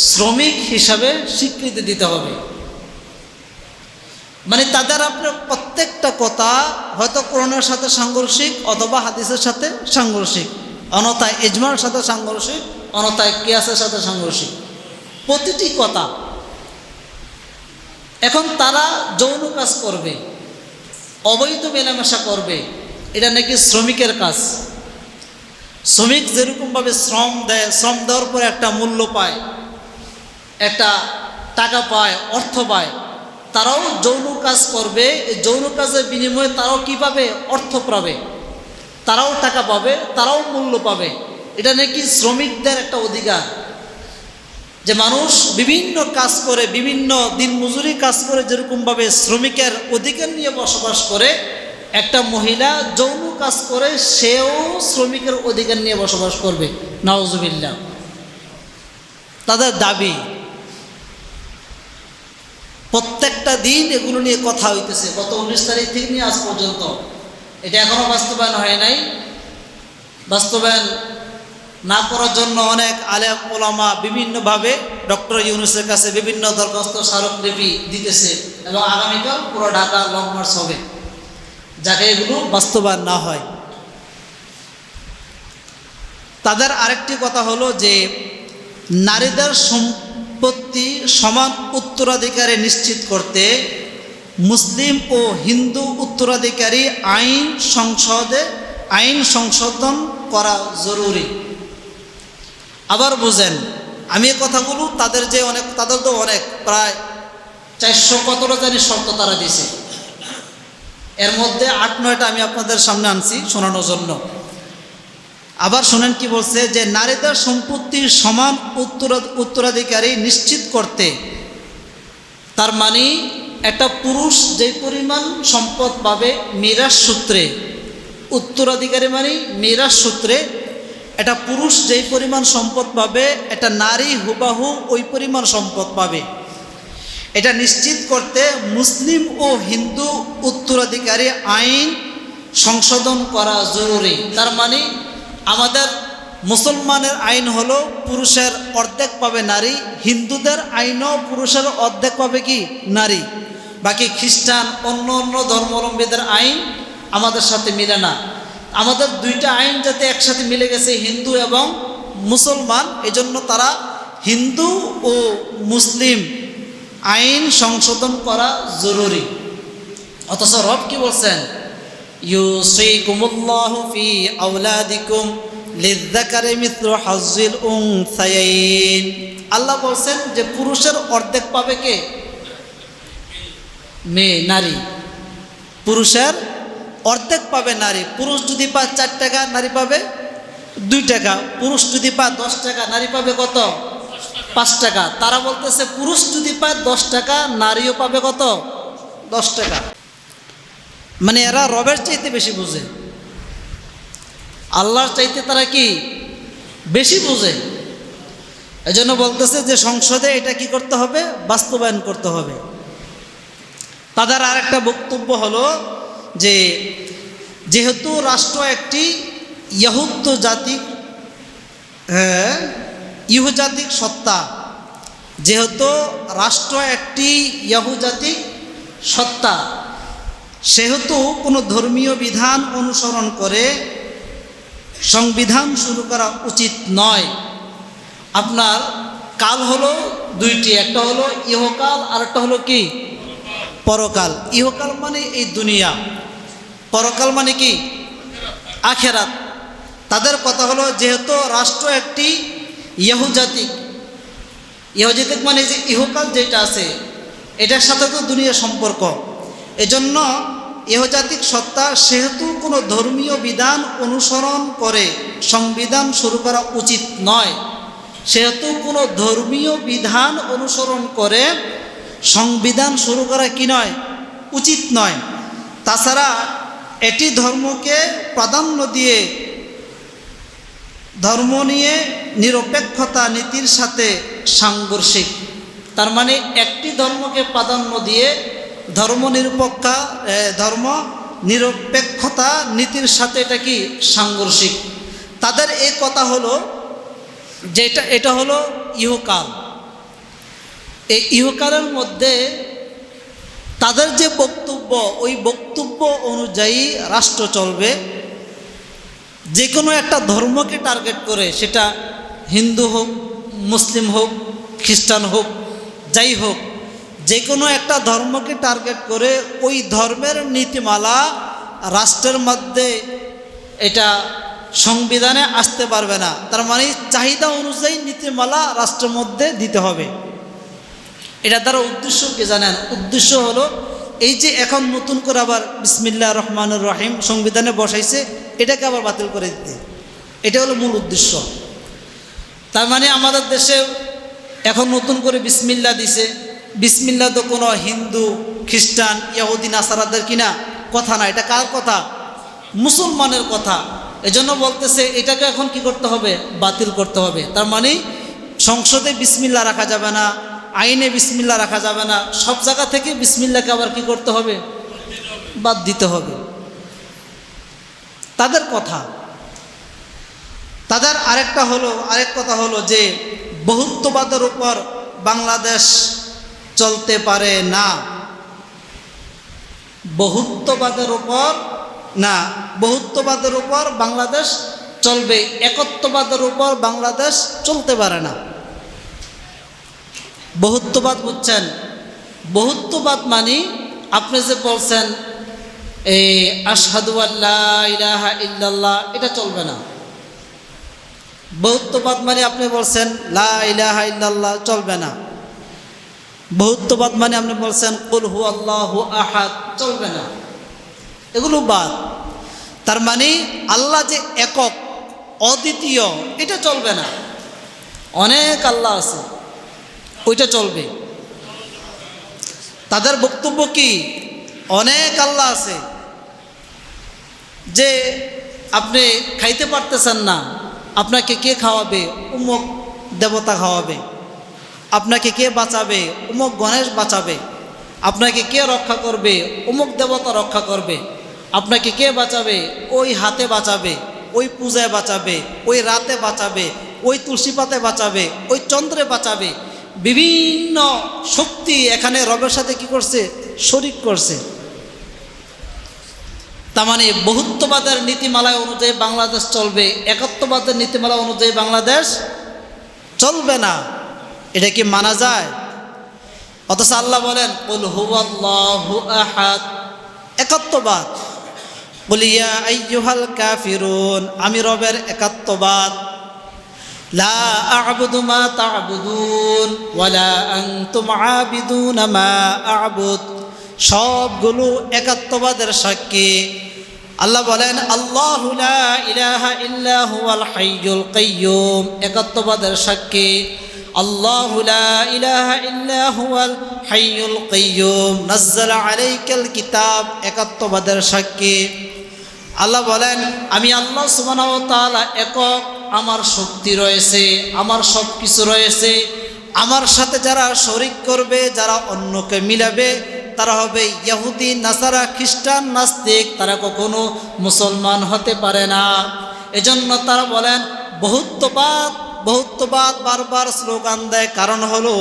শ্রমিক হিসাবে স্বীকৃতি দিতে হবে। মানে তাদের আপনার প্রত্যেকটা কথা হয়তো কোরআনের সাথে সাংঘর্ষিক অথবা হাদিসের সাথে সাংঘর্ষিক, অন্যথায় ইজমার সাথে সাংঘর্ষিক, অন্যথায় কিয়াসের সাথে সাংঘর্ষিক, প্রতিটি কথা। এখন তারা যৌন কাজ করবে, অবৈধ মেলামেশা করবে, এটা নাকি শ্রমিকের কাজ। শ্রমিক যেরকমভাবে শ্রম দেয়, শ্রম দেওয়ার পরে একটা মূল্য পায়, একটা টাকা পায়, অর্থ পায়, তারাও যৌন কাজ করবে। এই যৌন কাজের বিনিময়ে তারাও কী পাবে? অর্থ পাবে, তারাও টাকা পাবে, তারাও মূল্য পাবে। এটা নাকি শ্রমিকদের একটা অধিকার, যে মানুষ বিভিন্ন কাজ করে, বিভিন্ন দিন মজুরি কাজ করে যেরকমভাবে শ্রমিকের অধিকার নিয়ে বসবাস করে, একটা মহিলা যৌন কাজ করে সেও শ্রমিকের অধিকার নিয়ে বসবাস করবে। নাউজুবিল্লাহ। তাদের দাবি প্রত্যেকটা দিন এগুলো নিয়ে কথা হইতেছে, গত 19 তারিখ থেকে নিয়ে আজ পর্যন্ত। এটা এখনও বাস্তবায়ন হয় নাই। বাস্তবায়ন না করার জন্য অনেক আলেম ওলামা বিভিন্নভাবে ডক্টর ইউনূসের কাছে বিভিন্ন দরখাস্ত স্মারকলিপি দিতেছে, এবং আগামীকাল পুরো ঢাকা লং মার্চ হবে যাকে এগুলো বাস্তবায়ন না হয়। তাদের আরেকটি কথা হলো যে নারীদের সম্পত্তি সমান উত্তরাধিকারে নিশ্চিত করতে মুসলিম ও হিন্দু উত্তরাধিকারী আইন সংশোধন করা জরুরি। আবার বুঝেন, আমি এই কথাগুলো তাদের তো অনেক প্রায় 400 কতটা জানি শর্ত তারা দিছে, এর মধ্যে 8-9টা আমি আপনাদের সামনে আনছি শোনানোর জন্য। আবার শোনেন কি বলছে, যে নারীদের সম্পত্তির সমান উত্তরাধিকারী নিশ্চিত করতে, তার মানে একটা পুরুষ যে পরিমাণ সম্পদ পাবে মিরাস সূত্রে, উত্তরাধিকারী মানে মিরাস সূত্রে একটা পুরুষ যেই পরিমাণ সম্পদ পাবে একটা নারী হুবাহু ওই পরিমাণ সম্পদ পাবে। এটা নিশ্চিত করতে মুসলিম ও হিন্দু উত্তরাধিকারী আইন সংশোধন করা জরুরি। তার মানে আমাদের মুসলমানের আইন হলো পুরুষের অর্ধেক পাবে নারী, হিন্দুদের আইনও পুরুষের অর্ধেক পাবে কি নারী। বাকি খ্রিস্টান অন্য অন্য ধর্মাবলম্বীদের আইন আমাদের সাথে মিলে না। আমাদের দুইটা আইন যাতে একসাথে মিলে গেছে, হিন্দু এবং মুসলমান, এজন্য তারা হিন্দু ও মুসলিম আইন সংশোধন করা জরুরি। অথচ রব কি বলছেন, ইউসিকুমুল্লাহু ফি আওলাদিকুম লিযযাকারি মিসলু হাজ্জিল উনসায়াইন। আল্লাহ বলছেন যে পুরুষের অর্ধেক পাবে কে? মেয়ে, নারী। পুরুষের অর্ধেক পাবে নারী। পুরুষ যদি পায় 4 টাকা, নারী পাবে 2 টাকা। পুরুষ যদি পায় 10 টাকা, নারী পাবে কত? 5 টাকা। তারা বলতেছে পুরুষ যদি পায় 10 টাকা, নারীও পাবে কত? 10 টাকা। মানে এরা রবের চাইতে বেশি বুঝে, আল্লাহর চাইতে তারা কি বেশি বুঝে। এজন্য বলতেছে যে সংসদে এটা কি করতে হবে? বাস্তবায়ন করতে হবে। তাদের আরেকটা বক্তব্য হলো যে যেহেতু রাষ্ট্র একটি ইহুজাতিক সত্তা, যেহেতু রাষ্ট্র একটি ইহুজাতিক সত্তা, সেহেতু কোনো ধর্মীয় বিধান অনুসরণ করে সংবিধান শুরু করা উচিত নয়। আপনার কাল হলো দুইটি, একটা হলো ইহকাল আর একটা হলো কি পরকাল। ইহকাল মানে এই দুনিয়া, পরকাল মানে কি আখেরাত। তাদের কথা হলো যেহেতু রাষ্ট্র একটি ইহুজাতিক মানে যে ইহকাল যেটা আছে এটার সাথে তো দুনিয়া সম্পর্ক, এজন্য ইহজাতিক সত্তা, সেহেতু কোনো ধর্মীয় বিধান অনুসরণ করে সংবিধান শুরু করা উচিত নয়। সেহেতু কোনো ধর্মীয় বিধান অনুসরণ করে সংবিধান শুরু করা কি নয়? উচিত নয়। তাছাড়া এটি ধর্মকে প্রাধান্য দিয়ে ধর্ম নিয়ে নিরপেক্ষতা নীতির সাথে সাংঘর্ষিক। তার মানে একটি ধর্মকে প্রাধান্য দিয়ে ধর্ম নিরপেক্ষতা নীতির সাথে এটা কি সাংঘর্ষিক। তাদের এই কথা হলো যে এটা হলো ইহকাল। এই ইহকালের মধ্যে তাদের যে বক্তব্য, ওই বক্তব্য অনুযায়ী রাষ্ট্র চলবে। যে কোনো একটা ধর্মকে টার্গেট করে, সেটা হিন্দু হোক, মুসলিম হোক, খ্রিস্টান হোক, যাই হোক, যে কোনো একটা ধর্মকে টার্গেট করে ওই ধর্মের নীতিমালা রাষ্ট্রের মধ্যে এটা সংবিধানে আসতে পারবে না। তার মানে চাহিদা অনুযায়ী নীতিমালা রাষ্ট্রের মধ্যে দিতে হবে। এটা দ্বারা উদ্দেশ্য কি জানেন? উদ্দেশ্য হলো এই যে এখন নতুন করে আবার বিসমিল্লাহির রহমানির রহিম সংবিধানে বসাইছে, এটাকে আবার বাতিল করে দিতে, এটা হলো মূল উদ্দেশ্য। তার মানে আমাদের দেশে এখন নতুন করে বিসমিল্লাহ দিছে। বিসমিল্লাহ তো কোনো হিন্দু, খ্রিস্টান, ইহুদি, নাসারাদের কিনা কথা না, এটা কার কথা? মুসলমানের কথা। এজন্য বলতেছে এটাকে এখন কি করতে হবে? বাতিল করতে হবে। তার মানে সংসদে বিসমিল্লাহ রাখা যাবে না, আইনে বিসমিল্লাহ রাখা যাবে না, সব জায়গা থেকে বিসমিল্লাহকে আবার কি করতে হবে? বাদ দিতে হবে। তাদের কথা। তাদের আরেক কথা হলো যে বহুত্ববাদের উপর বাংলাদেশ চলতে পারে না। বহুত্ববাদের উপর বাংলাদেশ চলবে, একত্ববাদের উপর বাংলাদেশ চলতে পারে না। বহুত্ববাদ বুঝছেন? বহুত্ববাদ মানে আপনি যে বলছেন এই আশহাদু আল্লা ইলাহা ইল্লাল্লাহ, এটা চলবে না। বহুত্ববাদ মানে আপনি বলছেন লা ইলাহা ইল্লাল্লাহ, চলবে না। বহুত্ববাদ মানে আপনি বলছেন কুল হুয়াল্লাহু আহাদ, চলবে না। এগুলো বাদ। তার মানে আল্লাহ যে একক, অদ্বিতীয়, এটা চলবে না। অনেক আল্লাহ আছে, ওইটা চলবে। তাদের বক্তব্য কি? অনেক আল্লাহ আছে, যে আপনি খাইতে পারতেছেন না, আপনাকে কে খাওয়াবে? অমুক দেবতা খাওয়াবে। আপনাকে কে বাঁচাবে? অমুক গণেশ বাঁচাবে। আপনাকে কে রক্ষা করবে? অমুক দেবতা রক্ষা করবে। আপনাকে কে বাঁচাবে? ওই হাতে বাঁচাবে, ওই পূজায় বাঁচাবে, ওই রাতে বাঁচাবে, ওই তুলসী পাতে বাঁচাবে, ওই চন্দ্রে বাঁচাবে। বিভিন্ন শক্তি এখানে রবের সাথে কি করছে? শরিক করছে। তার মানে বহুত্ববাদের নীতিমালা অনুযায়ী বাংলাদেশ চলবে, একত্ববাদের নীতিমালা অনুযায়ী বাংলাদেশ চলবে না। এটা কি মানা যায়? অথচ আল্লাহ বলেন কুল হুয়াল্লাহু আহাদ, একত্ববাদ। কুল ইয়া আইয়ুহাল কাফিরুন, আমি রবের একত্ববাদ। লা আ'বুদু মা তা'বুদুন ওয়ালা আনতুম আবিদুনা মা আ'বুদ, সবগুলো একত্ববাদের সাক্ষী। আল্লাহ বলেন আল্লাহু লা ইলাহা ইল্লা হুয়াল হাইয়ুল কাইয়্যুম, একত্ববাদের সাক্ষী। আল্লাহু লা ইলাহা ইল্লা হুয়াল হাইয়ুল কাইয়্যুম নাযালা আলাইকাল কিতাব, একাত্মবাদের সাক্ষী। আল্লাহ বলেন, আমি আল্লাহ সুবহানাহু ওয়া তাআলা একক, আমার শক্তি রয়েছে, আমার সব কিছু রয়েছে। আমার সাথে যারা শরিক করবে, যারা অন্যকে মিলাবে, তারা হবে ইহুদি, নাসারা, খ্রিস্টান, নাস্তিক, তারা কখনো মুসলমান হতে পারে না। এজন্য তারা বলেন বহুত্ববাদ, বহুত্ববাদ বারবার স্লোগান দেয়। কারণ হলো,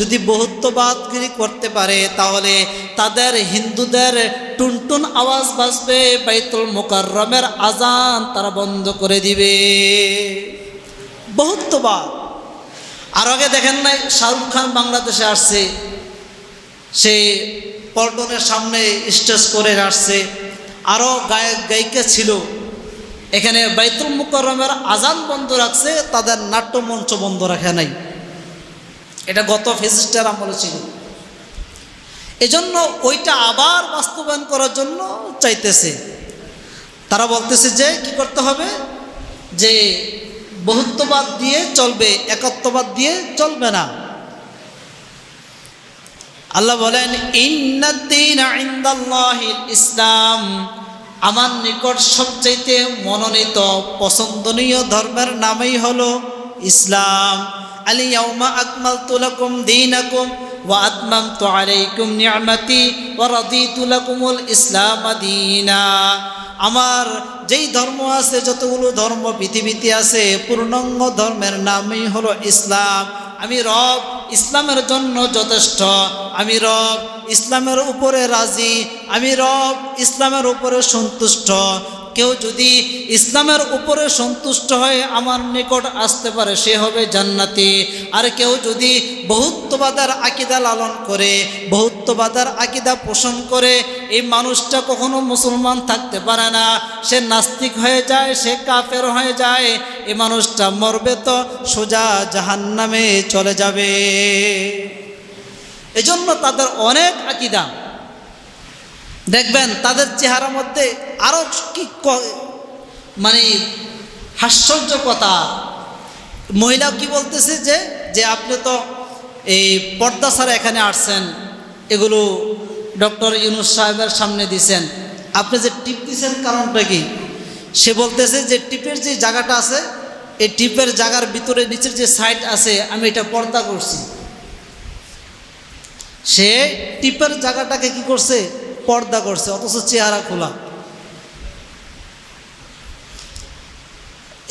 যদি বহুত্ববাদগিরি করতে পারে তাহলে তাদের হিন্দুদের টুনটুন আওয়াজ বাজবে, বাইতুল মুকাররমের আজান তারা বন্ধ করে দিবে। বহুত্ববাদ। আর আগে দেখেন নাই, শাহরুখ খান বাংলাদেশে আসছে, সে পল্টনের সামনে স্টেজ করে আসছে, আরও গায়ক গায়িকা ছিল, এখানে বাইতুল মুকাররমের আজান বন্ধ রাখছে, তাদের নাট্যমঞ্চ বন্ধ রাখে নাই। এটা গত ফেসিস্টের আমলে ছিল। এজন্য ওইটা আবার বাস্তবায়ন করার জন্য চাইতেছে। তারা বলতেছে যে কি করতে হবে, যে বহুত্ববাদ দিয়ে চলবে, একাত্মবাদ দিয়ে চলবে না। আল্লাহ বলেন, ইন্নাদ-দীনা ইনদাল্লাহিল ইসলাম, আমার নিকট সবচাইতে মনোনীত পছন্দনীয় ধর্মের নামই হলো ইসলাম। আল ইয়াউমা আকমালতু লাকুম দীনাকুম ওয়া আতমামতু আলাইকুম নি'মাতি ওয়া রাদিতু লাকুমুল ইসলাম দীনা। আমার যেই ধর্ম আছে, যতগুলো ধর্ম পৃথিবীতে আছে, পূর্ণাঙ্গ ধর্মের নামই হলো ইসলাম। আমি রব ইসলামের জন্য যথেষ্ট, আমি রব ইসলামের উপরে রাজি, আমি রব ইসলামের উপরে সন্তুষ্ট। কেউ যদি ইসলামের উপরে সন্তুষ্ট হয়ে আমার নিকট আসতে পারে, সে হবে জান্নাতি। আর কেউ যদি বহুত্ববাদের আকীদা লালন করে, বহুত্ববাদের আকীদা পোষণ করে, এই মানুষটা কখনো মুসলমান থাকতে পারে না। সে নাস্তিক হয়ে যায়, সে কাফের হয়ে যায়। এই মানুষটা মরবে তো সোজা জাহান্নামে চলে যাবে। এজন্য তাদের অনেক আকীদা দেখবেন, তাদের চেহারার মধ্যে আরও কি মানে হাস্যর্য কথা। মহিলা কি বলতেছে, যে আপনি তো এই পর্দা ছাড়া এখানে আসছেন, এগুলো ডক্টর ইউনূস সাহেবের সামনে দিছেন, আপনি যে টিপ দিছেন কারণটা কি? সে বলতেছে যে টিপের যে জায়গাটা আছে, এই টিপের জায়গার ভিতরে নিচের যে সাইড আছে, আমি এটা পর্দা করছি। সে টিপের জায়গাটাকে কি করছে? পর্দা করছে, অথচ চেহারা খোলা।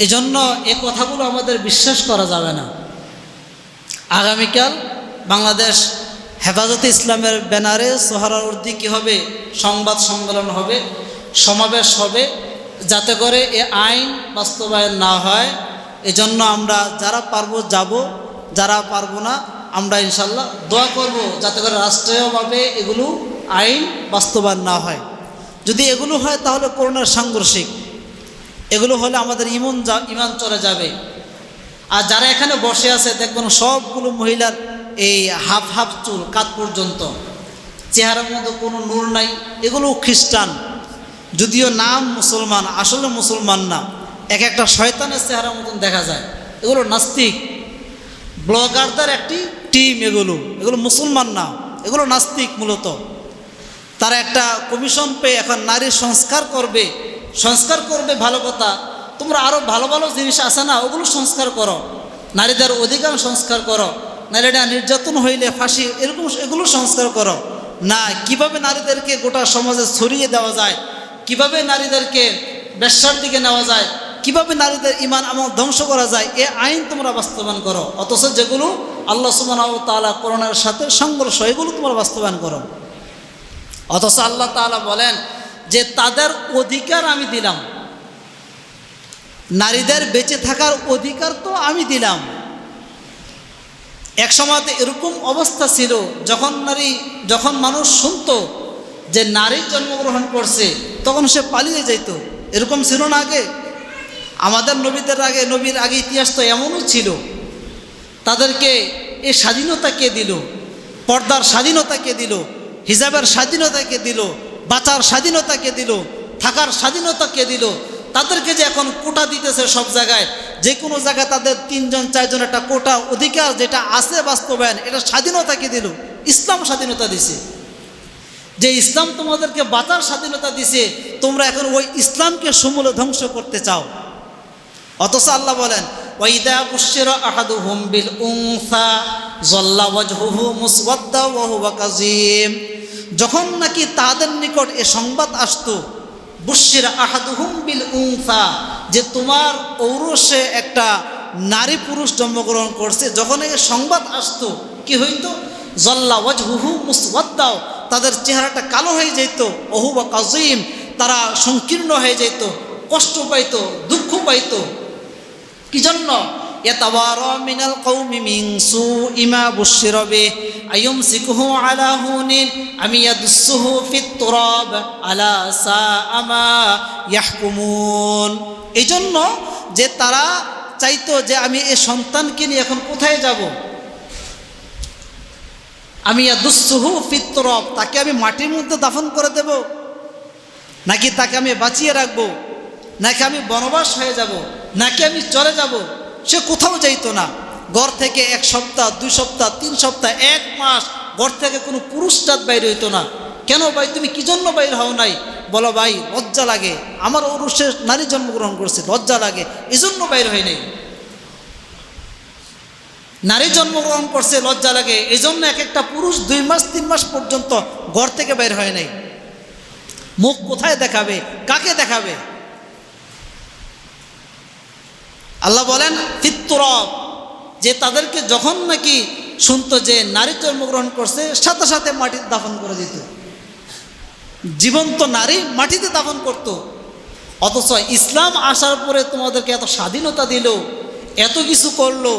এজন্য এ কথাগুলো আমাদের বিশ্বাস করা যাবে না। আগামীকাল বাংলাদেশ হেফাজতে ইসলামের ব্যানারে সোহরাওয়ার্দী কী হবে? সংবাদ সম্মেলন হবে, সমাবেশ হবে, যাতে করে এ আইন বাস্তবায়ন না হয়। এজন্য আমরা যারা পারবো যাব, যারা পারবো না আমরা ইনশাল্লাহ দোয়া করব, যাতে করে রাষ্ট্রীয়ভাবে এগুলো আইন বাস্তবায়ন না হয়। যদি এগুলো হয় তাহলে করোনার সাংঘর্ষিক, এগুলো হলে আমাদের ইমান চলে যাবে। আর যারা এখানে বসে আছে দেখবেন সবগুলো মহিলার এই হাফ হাফ চুল, কাঁধ পর্যন্ত, চেহারার মধ্যে কোনো নূর নাই। এগুলো খ্রিস্টান, যদিও নাম মুসলমান, আসলে মুসলমান না, এক একটা শয়তানের চেহারার মতন দেখা যায়। এগুলো নাস্তিক, ব্লগারদের একটি টিম। এগুলো মুসলমান না, এগুলো নাস্তিক মূলত। তারা একটা কমিশন পেয়ে এখন নারীর সংস্কার করবে, ভালো কথা। তোমরা আরও ভালো ভালো জিনিস আছে না, ওগুলো সংস্কার করো, নারীদের অধিকার সংস্কার করো, নারীরা নির্যাতন হইলে ফাঁসি, এগুলো সংস্কার করো না। কিভাবে নারীদেরকে গোটা সমাজে ছড়িয়ে দেওয়া যায়, কিভাবে নারীদেরকে বেশ্যার দিকে নেওয়া যায়, কিভাবে নারীদের ইমান আমল ধ্বংস করা যায়, এ আইন তোমরা বাস্তবায়ন করো। অথচ যেগুলো আল্লাহ সুবহানাহু ওয়া তাআলা করোনার সাথে সংঘর্ষ, এগুলো তোমরা বাস্তবায়ন করো। অথচ আল্লাহ তাআলা বলেন যে তাদের অধিকার আমি দিলাম, নারীদের বেঁচে থাকার অধিকার তো আমি দিলাম। এক সময়তে এরকম অবস্থা ছিল, যখন মানুষ শুনতো যে নারী জন্মগ্রহণ করছে, তখন সে পালিয়ে যেত। এরকম ছিল না আগে? আমাদের নবীর আগে ইতিহাস তো এমনও ছিল। তাদেরকে এই স্বাধীনতা কে দিল? পর্দার স্বাধীনতা কে দিল? হিজাবের স্বাধীনতা কে দিল? বাঁচার স্বাধীনতা কে দিল? থাকার স্বাধীনতা কে দিল? তাদেরকে যে এখন কোটা দিতেছে সব জায়গায়, যে কোনো জায়গায় তাদের 3 জন 4 জন একটা কোটা অধিকার যেটা আছে বাস্তবায়ন, এটা স্বাধীনতা কি দিল? ইসলাম স্বাধীনতা দিছে। যে ইসলাম তোমাদেরকে বাঁচার স্বাধীনতা দিছে, তোমরা এখন ওই ইসলামকে সমূলে ধ্বংস করতে চাও। অথচ আল্লাহ বলেন ওয়াইদা বুশিরা আহাদুহুম বিল উনসা যাল্লা ওয়াজহুহু মুসওয়াদ্দা ওয়া হুয়া কাযীম, যখন নাকি তাদের নিকট এ সংবাদ আসতো, বুশিরা আহাদুহুম বিল উনসা, যে তোমার ঔরসে একটা নারী পুরুষ জন্মগ্রহণ করছে, যখন এই সংবাদ আসতো কি হইতো? যাল্লা ওয়াজহুহু মুসওয়াদ্দা, তাদের চেহারাটা কালো হয়ে যেত, ওয়া হুয়া কাযীম, তারা সংকীর্ণ হয়ে যেত, কষ্ট পাইতো, দুঃখ পাইতো। কি জন্য? ইয়াতাওয়ারা মিনাল কওমি মিন সুই মা বুশিরা বিহি আইয়ুমসিকুহু আলা হুনিন আম ইয়াদুসসুহু ফিত তুরাব আলা সাআ মা ইয়াহকুমুন। এইজন্য যে তারা চাইতো যে আমি এই সন্তানকে নিয়ে এখন কোথায় যাব? আমি ইয়াদুসসুহু ফিত তুরাব, তাকে আমি মাটির মধ্যে দাফন করে দেব, নাকি তাকে আমি বাঁচিয়ে রাখবো, নাকি আমি বনবাস হয়ে যাব, নাকি আমি চলে যাব? সে কোথাও যাইতো না। ঘর থেকে 1 সপ্তাহ 2 সপ্তাহ 3 সপ্তাহ 1 মাস ঘর থেকে কোনো পুরুষটাত বাইরে হইতো না। কেন ভাই, তুমি কি জন্য বাইর হও নাই? বলো ভাই লজ্জা লাগে, আমার ঔরসে নারী জন্মগ্রহণ করছে, লজ্জা লাগে, এজন্য বাইর হয় নাই। নারী জন্মগ্রহণ করছে, লজ্জা লাগে, এজন্য এক একটা পুরুষ 2 মাস 3 মাস পর্যন্ত ঘর থেকে বাইর হয় নাই। মুখ কোথায় দেখাবে, কাকে দেখাবে? আল্লাহ বলেন ফিত তুরাব, যে তাদেরকে যখন নাকি শুনতো যে নারী জন্মগ্রহণ করছে, সাথে সাথে মাটিতে দাফন করে দিত, জীবন্ত নারী মাটিতে দাফন করত। অথচ ইসলাম আসার পরে তোমাদেরকে এত স্বাধীনতা দিল, এত কিছু করলো,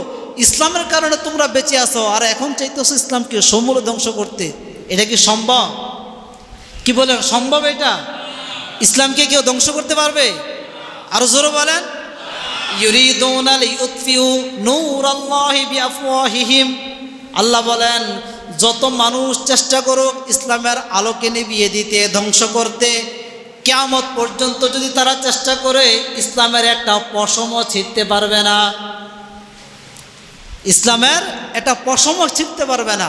ইসলামের কারণে তোমরা বেঁচে আছো, আর এখন চাইতেছো ইসলামকে সমূলে ধ্বংস করতে। এটা কি সম্ভব? কি বলেন, সম্ভব এটা? ইসলামকে কেউ ধ্বংস করতে পারবে? আরো জোরে বলেন। ইউরিদুনা লিইউতফিউ নূরাল্লাহি বিআফওয়াহিহিম, আল্লাহ বলেন যত মানুষ চেষ্টা করুক ইসলামের আলোকে নিভিয়ে দিতে, ধ্বংস করতে, কিয়ামত পর্যন্ত যদি তারা চেষ্টা করে, ইসলামের একটা পশমও ছিঁড়তে পারবে না। ইসলামের একটা পশমও ছিঁড়তে পারবে না।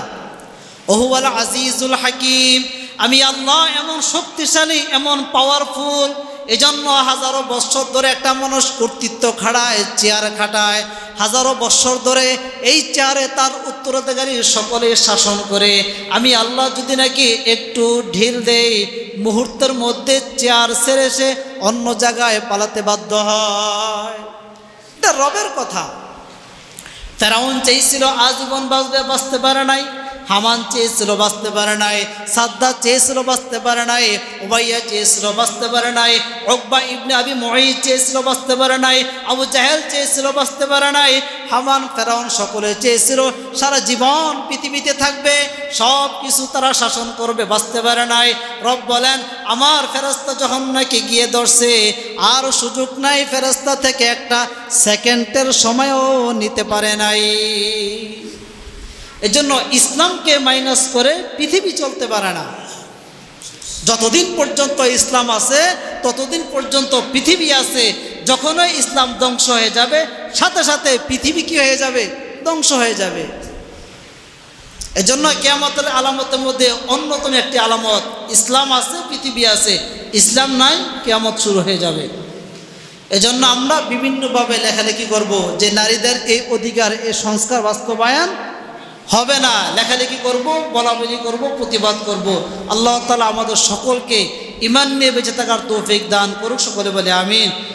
ওহুয়াল আজিজুল হাকিম, আমি আল্লাহ এমন শক্তিশালী, এমন পাওয়ারফুল। এজন্য হাজারো বৎসর ধরে একটা মানুষ কর্তৃত্ব খাড়ায়, চেয়ার খাটায়, হাজারো বৎসর ধরে এই চেয়ারে তার উত্তরাধিকারী সকলে শাসন করে। আমি আল্লাহ যদি নাকি একটু ঢিল দেই, মুহূর্তের মধ্যে চেয়ার ছেড়ে সে অন্য জায়গায় পালাতে বাধ্য হয়। এটা রবের কথা। ফেরাউন চেয়েছিল আজীবন বাঁচবে, বাঁচতে পারে নাই। হামান চেয়েছিল, বাঁচতে পারে নাই। সাদ্দাত চেয়েছিল, বাঁচতে পারে নাই। উমাইয়া চেয়েছিল, বাঁচতে পারে নাই। উকবা ইবনে আবি মুঈত চেয়েছিল, বাঁচতে পারে নাই। আবু জাহেল চেয়েছিল, বাঁচতে পারে নাই। হামান, ফেরাউন সকলে চেয়েছিল সারা জীবন পৃথিবীতে থাকবে, সব কিছু তারা শাসন করবে, বাঁচতে পারে নাই। রব বলেন আমার ফেরেশতা যখন নাকি গিয়ে ধরছে, আর সুযোগ নাই, ফেরেশতা থেকে একটা সেকেন্ডের সময়ও নিতে পারে নাই। এজন্য ইসলামকে মাইনাস করে পৃথিবী চলতে পারে না। যতদিন পর্যন্ত ইসলাম আছে ততদিন পর্যন্ত পৃথিবী আছে। যখনই ইসলাম ধ্বংস হয়ে যাবে, সাথে সাথে পৃথিবী কি হয়ে যাবে? ধ্বংস হয়ে যাবে। এজন্য কিয়ামতের আলামতের মধ্যে অন্যতম একটি আলামত, ইসলাম আছে, পৃথিবী আছে। ইসলাম নাই, কিয়ামত শুরু হয়ে যাবে। এজন্য আমরা বিভিন্নভাবে লেখালেখি করব যে নারীদের এই অধিকার, এই সংস্কার বাস্তবায়ন হবে না। লেখালেখি করব, বলাবলি করব, প্রতিবাদ করব। আল্লাহ তাআলা আমাদের সকলকে ঈমান নিয়ে বেঁচে থাকার তৌফিক দান করুক। সকলে বলে আমিন।